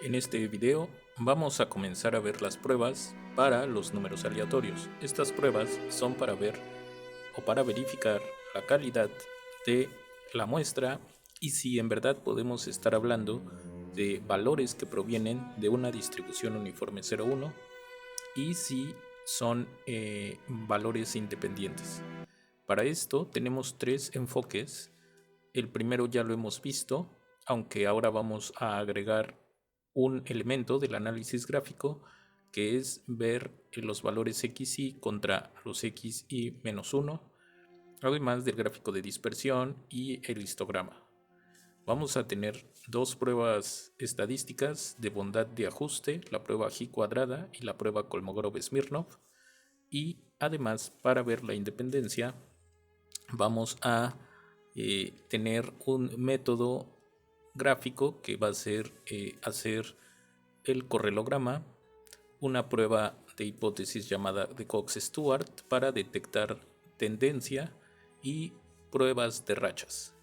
En este video vamos a comenzar a ver las pruebas para los números aleatorios. Estas pruebas son para ver o para verificar la calidad de la muestra y si en verdad podemos estar hablando de valores que provienen de una distribución uniforme 0,1 y si son valores independientes. Para esto tenemos tres enfoques. El primero ya lo hemos visto, aunque ahora vamos a agregar un elemento del análisis gráfico que es ver los valores xy contra los xy menos 1, además del gráfico de dispersión y el histograma. Vamos a tener dos pruebas estadísticas de bondad de ajuste, la prueba G cuadrada y la prueba Kolmogorov-Smirnov, y además para ver la independencia vamos a tener un método gráfico que va a ser hacer el correlograma, una prueba de hipótesis llamada de Cox-Stewart para detectar tendencia y pruebas de rachas.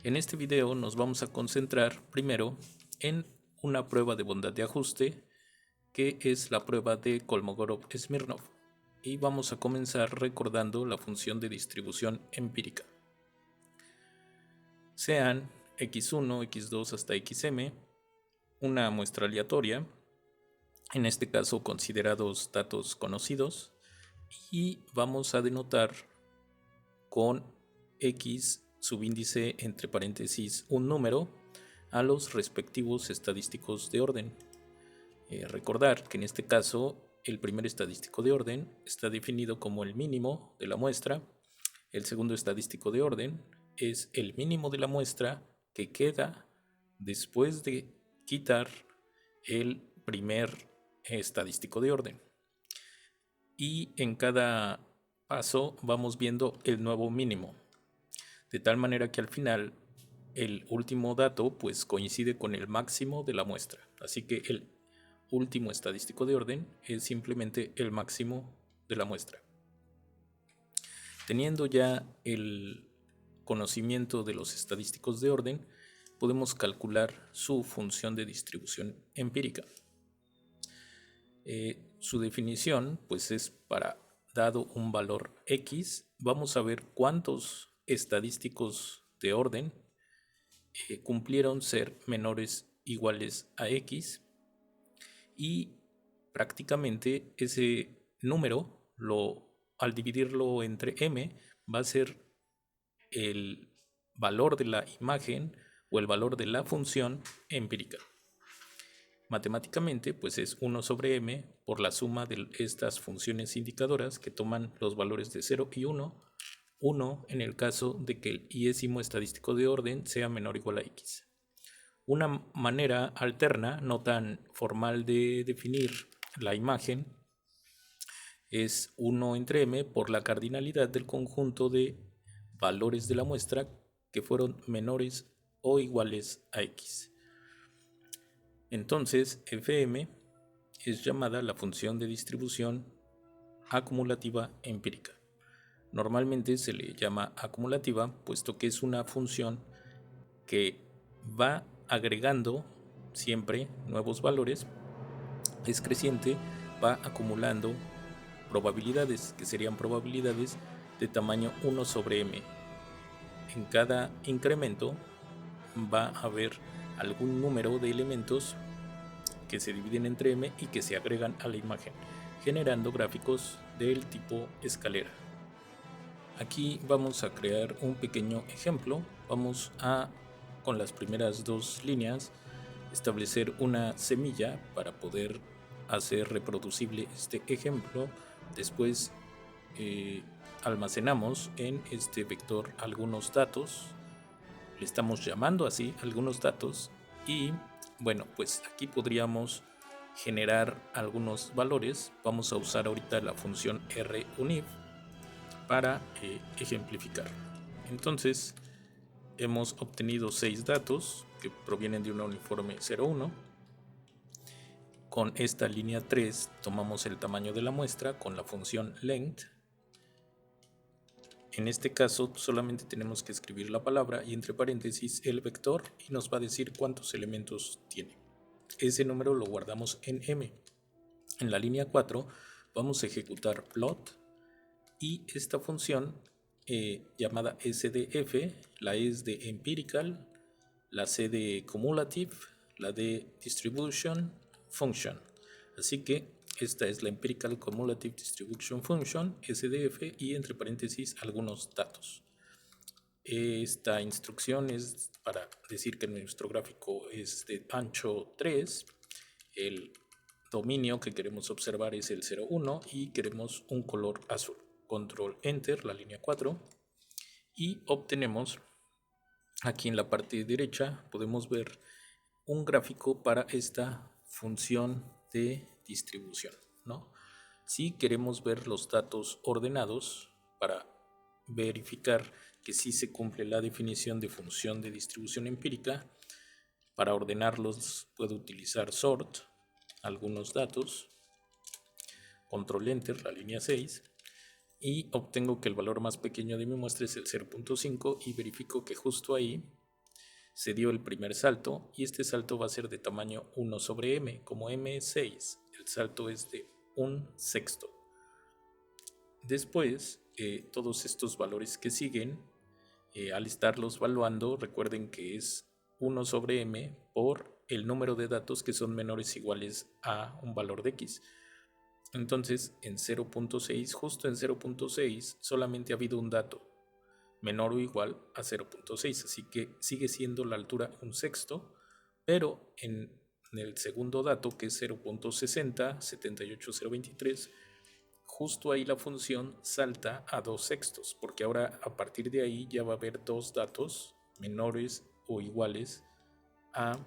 En este video nos vamos a concentrar primero en una prueba de bondad de ajuste que es la prueba de Kolmogorov-Smirnov y vamos a comenzar recordando la función de distribución empírica. Sean x1, x2 hasta xm una muestra aleatoria, en este caso considerados datos conocidos, y vamos a denotar con x subíndice entre paréntesis un número a los respectivos estadísticos de orden. Recordar que en este caso el primer estadístico de orden está definido como el mínimo de la muestra, el segundo estadístico de orden es el mínimo de la muestra que queda después de quitar el primer estadístico de orden. Y en cada paso vamos viendo el nuevo mínimo, de tal manera que al final el último dato pues coincide con el máximo de la muestra. Así que el último estadístico de orden es simplemente el máximo de la muestra. Teniendo ya el conocimiento de los estadísticos de orden, podemos calcular su función de distribución empírica. Su definición pues es para dado un valor x, vamos a ver cuántos estadísticos de orden cumplieron ser menores iguales a x, y prácticamente ese número al dividirlo entre m va a ser el valor de la imagen o el valor de la función empírica. Matemáticamente pues es 1 sobre m por la suma de estas funciones indicadoras que toman los valores de 0 y 1, 1 en el caso de que el iésimo estadístico de orden sea menor o igual a x. Una manera alterna, no tan formal de definir la imagen, es 1 entre m por la cardinalidad del conjunto de valores de la muestra que fueron menores o iguales a x. Entonces, fm es llamada la función de distribución acumulativa empírica. Normalmente se le llama acumulativa puesto que es una función que va agregando siempre nuevos valores, es creciente, va acumulando probabilidades que serían probabilidades de tamaño 1 sobre m. En cada incremento va a haber algún número de elementos que se dividen entre m y que se agregan a la imagen, generando gráficos del tipo escalera. Aquí vamos a crear un pequeño ejemplo. Vamos a, con las primeras dos líneas, establecer una semilla para poder hacer reproducible este ejemplo. Después almacenamos en este vector algunos datos, le estamos llamando así algunos datos, y bueno, pues aquí podríamos generar algunos valores. Vamos a usar ahorita la función runif para ejemplificar. Entonces hemos obtenido 6 datos que provienen de una uniforme 0,1. Con esta línea 3 tomamos el tamaño de la muestra con la función length. En este caso solamente tenemos que escribir la palabra y entre paréntesis el vector y nos va a decir cuántos elementos tiene. ese número lo guardamos en M. En la línea 4 vamos a ejecutar plot y esta función llamada SDF, la E es de empirical, la C de cumulative, la D distribution function. Así que esta es la empirical cumulative distribution function, SDF, y entre paréntesis algunos datos. Esta instrucción es para decir que nuestro gráfico es de ancho 3, el dominio que queremos observar es el 0,1 y queremos un color azul. Control Enter, la línea 4, y obtenemos aquí en la parte derecha podemos ver un gráfico para esta función de distribución, ¿no? Si queremos ver los datos ordenados para verificar que sí se cumple la definición de función de distribución empírica, para ordenarlos puedo utilizar sort, algunos datos, control enter, la línea 6, y obtengo que el valor más pequeño de mi muestra es el 0.5 y verifico que justo ahí se dio el primer salto y este salto va a ser de tamaño 1 sobre m, como m es 6, el salto es de 1/6. Después, todos estos valores que siguen, al estarlos evaluando, recuerden que es 1 sobre m por el número de datos que son menores o iguales a un valor de x. Entonces, en 0.6, justo en 0.6, solamente ha habido un dato menor o igual a 0.6, así que sigue siendo la altura 1/6, pero en el segundo dato, que es 0.60, 78023, justo ahí la función salta a 2/6, porque ahora a partir de ahí ya va a haber dos datos menores o iguales a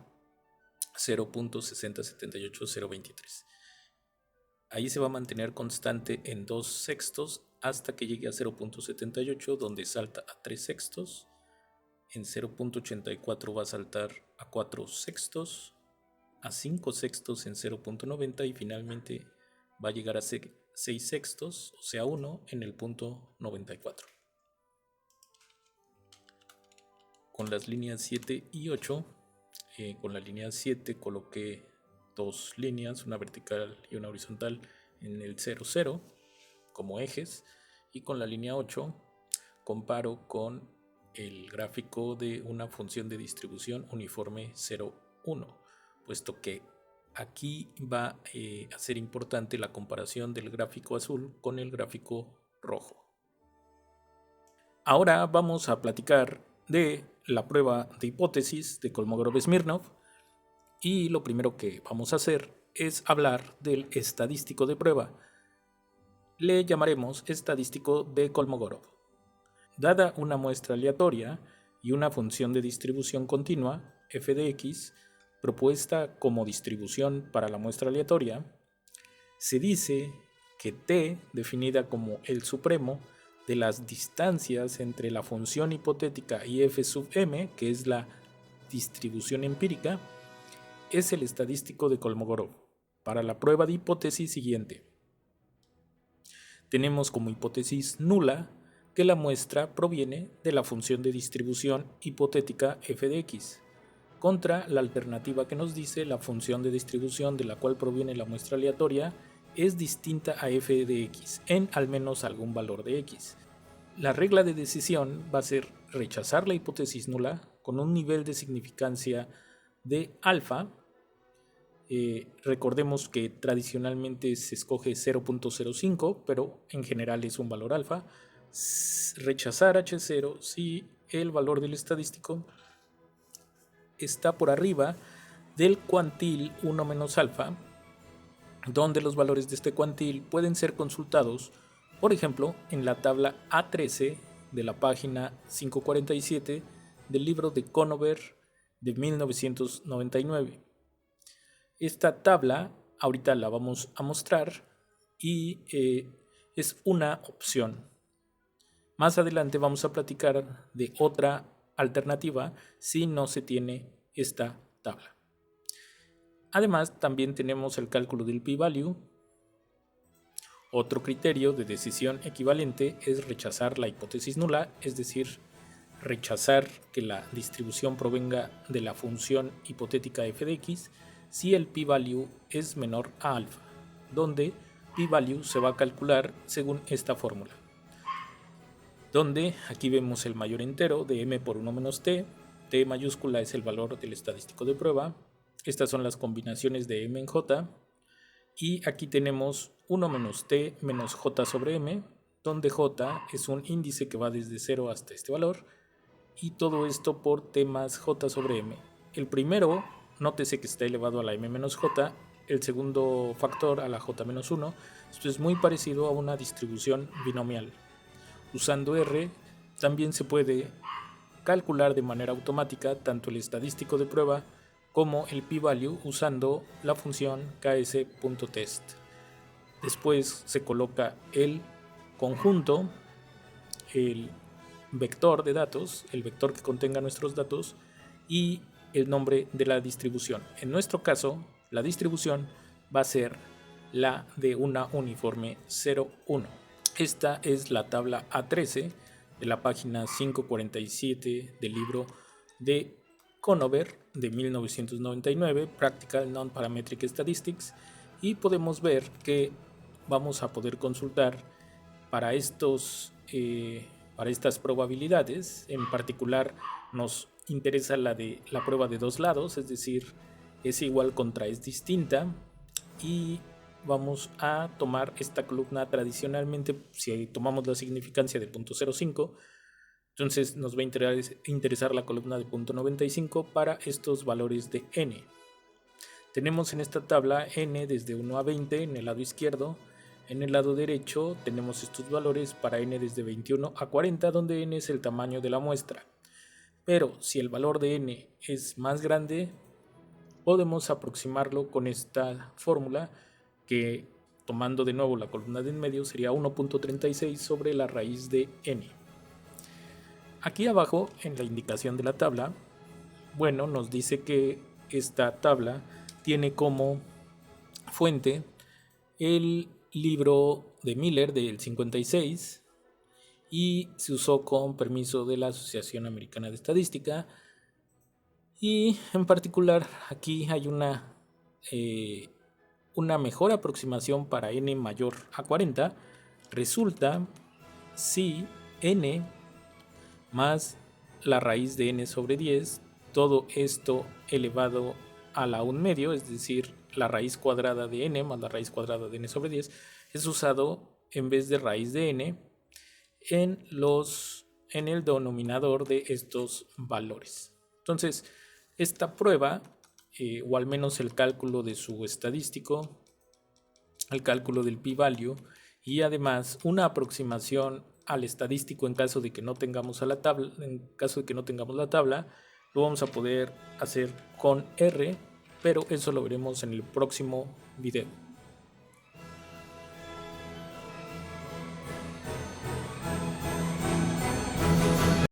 0.6078023. Ahí se va a mantener constante en 2/6 hasta que llegue a 0.78, donde salta a 3/6. En 0.84 va a saltar a 4/6, a 5/6 en 0.90 y finalmente va a llegar a 6/6, o sea 1 en el punto 94. Con las líneas 7 y 8, con la línea 7 coloqué dos líneas, una vertical y una horizontal en el 0, 0 como ejes, y con la línea 8 comparo con el gráfico de una función de distribución uniforme 0, 1, puesto que aquí va a ser importante la comparación del gráfico azul con el gráfico rojo. Ahora vamos a platicar de la prueba de hipótesis de Kolmogorov-Smirnov. Y lo primero que vamos a hacer es hablar del estadístico de prueba. Le llamaremos estadístico de Kolmogorov. Dada una muestra aleatoria y una función de distribución continua, f de x, propuesta como distribución para la muestra aleatoria, se dice que t, definida como el supremo de las distancias entre la función hipotética y f sub m, que es la distribución empírica, es el estadístico de Kolmogorov para la prueba de hipótesis siguiente. Tenemos como hipótesis nula que la muestra proviene de la función de distribución hipotética f de x, contra la alternativa que nos dice la función de distribución de la cual proviene la muestra aleatoria es distinta a f de x en al menos algún valor de x. La regla de decisión va a ser rechazar la hipótesis nula con un nivel de significancia de alfa. Recordemos que tradicionalmente se escoge 0.05, pero en general es un valor alfa. Rechazar H0 si el valor del estadístico está por arriba del cuantil 1 menos alfa, donde los valores de este cuantil pueden ser consultados, por ejemplo, en la tabla A13 de la página 547 del libro de Conover de 1999. Esta tabla ahorita la vamos a mostrar y es una opción. Más adelante vamos a platicar de otra alternativa si no se tiene esta tabla. Además, también tenemos el cálculo del p-value. Otro criterio de decisión equivalente es rechazar la hipótesis nula, es decir, rechazar que la distribución provenga de la función hipotética f de x, si el p-value es menor a alfa, donde p-value se va a calcular según esta fórmula, donde aquí vemos el mayor entero de m por 1 menos t, t mayúscula es el valor del estadístico de prueba, estas son las combinaciones de m en j, y aquí tenemos 1 menos t menos j sobre m, donde j es un índice que va desde 0 hasta este valor, y todo esto por t más j sobre m. El primero, nótese que está elevado a la m menos j, el segundo factor a la j menos 1, esto es muy parecido a una distribución binomial. Usando R, también se puede calcular de manera automática tanto el estadístico de prueba como el p-value usando la función ks.test. Después se coloca el conjunto, el vector de datos, el vector que contenga nuestros datos y el nombre de la distribución. En nuestro caso, la distribución va a ser la de una uniforme 0,1. Esta es la tabla A13 de la página 547 del libro de Conover de 1999, Practical Non-Parametric Statistics, y podemos ver que vamos a poder consultar para estas probabilidades. En particular nos interesa la de la prueba de dos lados, es decir, es igual contra es distinta, y vamos a tomar esta columna tradicionalmente. Si tomamos la significancia de 0.05, entonces nos va a interesar la columna de 0.95 para estos valores de n. Tenemos en esta tabla n desde 1 a 20 en el lado izquierdo. En el lado derecho tenemos estos valores para n desde 21 a 40, donde n es el tamaño de la muestra. Pero si el valor de n es más grande, podemos aproximarlo con esta fórmula que, tomando de nuevo la columna de en medio, sería 1.36 sobre la raíz de n. Aquí abajo, en la indicación de la tabla, bueno, nos dice que esta tabla tiene como fuente el libro de Miller del 56 y se usó con permiso de la Asociación Americana de Estadística. Y en particular aquí hay una mejor aproximación para n mayor a 40. Resulta si n más la raíz de n sobre 10, todo esto elevado a la 1 medio, es decir, la raíz cuadrada de n más la raíz cuadrada de n sobre 10, es usado en vez de raíz de n en el denominador de estos valores. Entonces, esta prueba, o al menos el cálculo de su estadístico, el cálculo del p-value y además una aproximación al estadístico en caso de que no tengamos la tabla, lo vamos a poder hacer con R, pero eso lo veremos en el próximo video.